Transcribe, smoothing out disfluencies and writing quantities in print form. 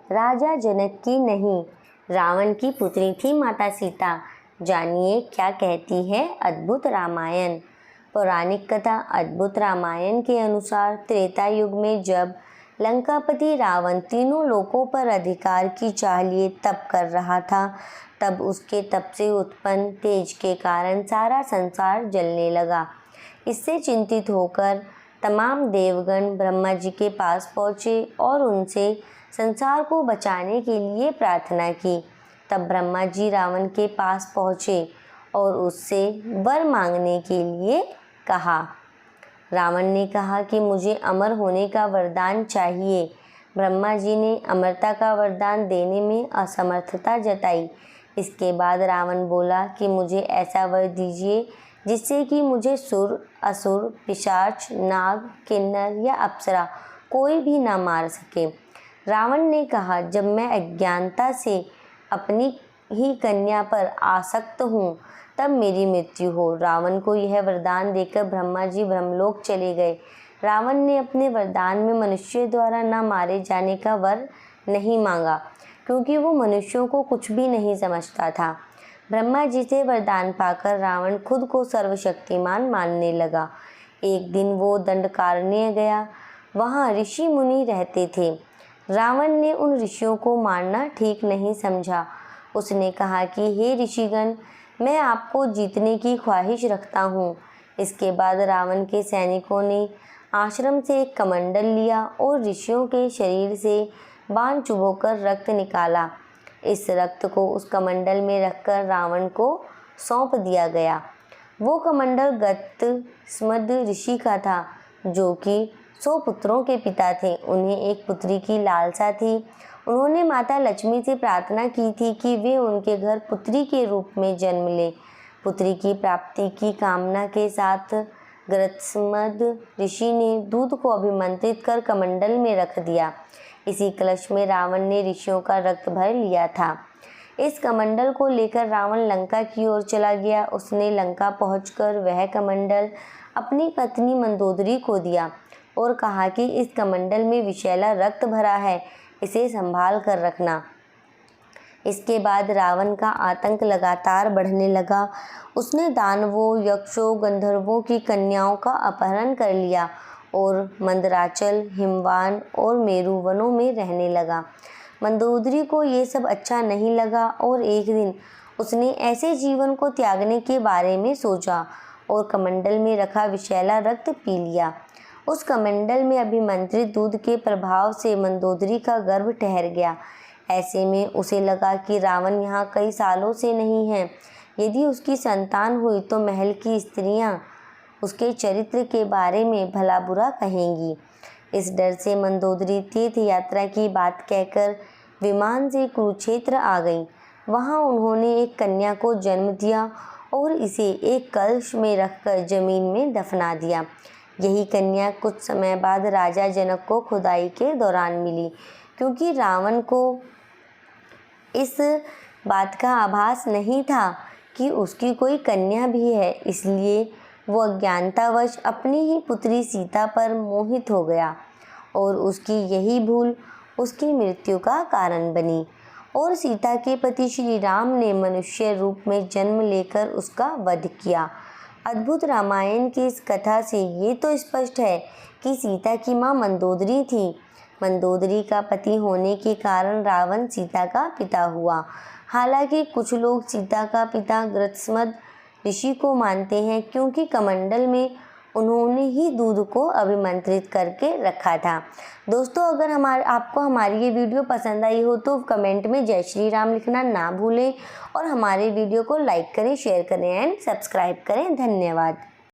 राजा जनक की नहीं, रावण की पुत्री थी माता सीता। जानिए क्या कहती है अद्भुत रामायण। पौराणिक कथा अद्भुत रामायण के अनुसार त्रेता युग में जब लंकापति रावण तीनों लोकों पर अधिकार की चाह लिए तप कर रहा था, तब उसके तप से उत्पन्न तेज के कारण सारा संसार जलने लगा। इससे चिंतित होकर तमाम देवगण ब्रह्मा जी के पास पहुँचे और उनसे संसार को बचाने के लिए प्रार्थना की। तब ब्रह्मा जी रावण के पास पहुँचे और उससे वर मांगने के लिए कहा। रावण ने कहा कि मुझे अमर होने का वरदान चाहिए। ब्रह्मा जी ने अमरता का वरदान देने में असमर्थता जताई। इसके बाद रावण बोला कि मुझे ऐसा वर दीजिए जिससे कि मुझे सुर, असुर, पिशाच, नाग, किन्नर या अप्सरा कोई भी ना मार सके। रावण ने कहा, जब मैं अज्ञानता से अपनी ही कन्या पर आसक्त हूँ तब मेरी मृत्यु हो। रावण को यह वरदान देकर ब्रह्मा जी ब्रह्मलोक चले गए। रावण ने अपने वरदान में मनुष्य द्वारा न मारे जाने का वर नहीं मांगा, क्योंकि वो मनुष्यों को कुछ भी नहीं समझता था। ब्रह्मा जी से वरदान पाकर रावण खुद को सर्वशक्तिमान मानने लगा। एक दिन वो दंडकारण्य गया। वहाँ ऋषि मुनि रहते थे। रावण ने उन ऋषियों को मारना ठीक नहीं समझा। उसने कहा कि हे ऋषिगण, मैं आपको जीतने की ख्वाहिश रखता हूँ। इसके बाद रावण के सैनिकों ने आश्रम से एक कमंडल लिया और ऋषियों के शरीर से बाण चुभोकर रक्त निकाला। इस रक्त को उस कमंडल में रखकर रावण को सौंप दिया गया। वो कमंडल गतस्मद ऋषि का था, जो कि 100 पुत्रों के पिता थे। उन्हें एक पुत्री की लालसा थी। उन्होंने माता लक्ष्मी से प्रार्थना की थी कि वे उनके घर पुत्री के रूप में जन्म ले। पुत्री की प्राप्ति की कामना के साथ गतस्मद ऋषि ने दूध को अभिमंत्रित कर कमंडल में रख दिया। इसी कलश में रावण ने ऋषियों का रक्त भर लिया था। इस कमंडल को लेकर रावण लंका की ओर चला गया। उसने लंका पहुंचकर वह कमंडल अपनी पत्नी मंदोदरी को दिया और कहा कि इस कमंडल में विषैला रक्त भरा है, इसे संभाल कर रखना। इसके बाद रावण का आतंक लगातार बढ़ने लगा। उसने दानवों, यक्षों, गंधर्वों की कन्याओं का अपहरण कर लिया और मंदराचल, हिमवान और मेरु वनों में रहने लगा। मंदोदरी को ये सब अच्छा नहीं लगा और एक दिन उसने ऐसे जीवन को त्यागने के बारे में सोचा और कमंडल में रखा विषैला रक्त पी लिया। उस कमंडल में अभिमंत्रित दूध के प्रभाव से मंदोदरी का गर्भ ठहर गया। ऐसे में उसे लगा कि रावण यहाँ कई सालों से नहीं है। यदि उसकी संतान हुई तो महल की स्त्रियाँ उसके चरित्र के बारे में भला बुरा कहेंगी। इस डर से मंदोदरी तीर्थ यात्रा की बात कहकर विमान से कुरुक्षेत्र आ गई। वहाँ उन्होंने एक कन्या को जन्म दिया और इसे एक कलश में रखकर जमीन में दफना दिया। यही कन्या कुछ समय बाद राजा जनक को खुदाई के दौरान मिली। क्योंकि रावण को इस बात का आभास नहीं था कि उसकी कोई कन्या भी है, इसलिए वो अज्ञानतावश अपनी ही पुत्री सीता पर मोहित हो गया और उसकी यही भूल उसकी मृत्यु का कारण बनी। और सीता के पति श्री राम ने मनुष्य रूप में जन्म लेकर उसका वध किया। अद्भुत रामायण की इस कथा से ये तो स्पष्ट है कि सीता की माँ मंदोदरी थी। मंदोदरी का पति होने के कारण रावण सीता का पिता हुआ। हालांकि कुछ लोग सीता का पिता गतस्मद ऋषि को मानते हैं, क्योंकि कमंडल में उन्होंने ही दूध को अभिमंत्रित करके रखा था। दोस्तों, अगर आपको हमारी ये वीडियो पसंद आई हो तो कमेंट में जय श्री राम लिखना ना भूलें और हमारे वीडियो को लाइक करें, शेयर करें एंड सब्सक्राइब करें। धन्यवाद।